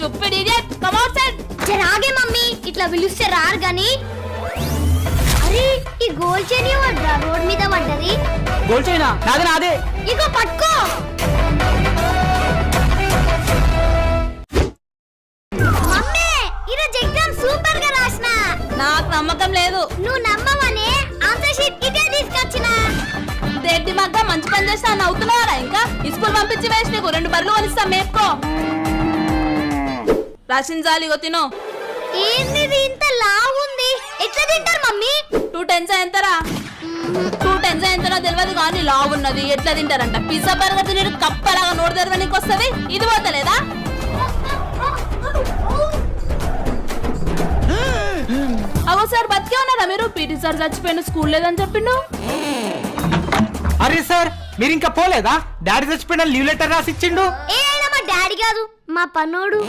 Stupid idiot come outside. జరాగే mummy ఇట్లా పిలిస్తే రారు గాని. అరే ఈ గోల్ చైన్ వడ్రా రోడ్ మీద పడ్డది. గోల్ చైనా నాదే నాదే. ఇగో పట్టుకో. మమ్మీ ఈరోజు ఎగ్జామ్ సూపర్ గా రాసిన. నాకు నమ్మకం లేదు. నువ్వు నమ్మవనే ఆన్సర్ షీట్ ఇదే తీసుకొచ్చిన. దేటి మగ్గ మంచి పని చేస్తా నవ్వుతున్నారా? ఇంకా స్కూల్ పంపించి వేసి నీకు 2 బర్రెలు కొనిస్తా మేపుకో. రాసించాలి ఇగో తిను. ఏంది ఇంత లావుంది? ఎట్లా తింటారు మమ్మీ? 2 10s ఎంతరా? 2 10s ఎంతనో తెలియదు కానీ లావు ఉన్నది. ఎట్లా తింటారంట? పిజ్జా బర్గర్ తిని కప్పలాగా నోరు తెరవడానికి వస్తుంది. ఇది పోతలేదా? అవో సార్ బతికే ఉన్నారా మీరు? పీటీ సార్ చచ్చిపోయిన స్కూల్ లేదని చెప్పిండు. అరే సార్ మీరు ఇంకా పోలేదా? డాడీ చచ్చిపోయిన లీవ్ లెటర్ రాసిచ్చిండు. ఏ మా డాడీ కాదు మా పనోడు.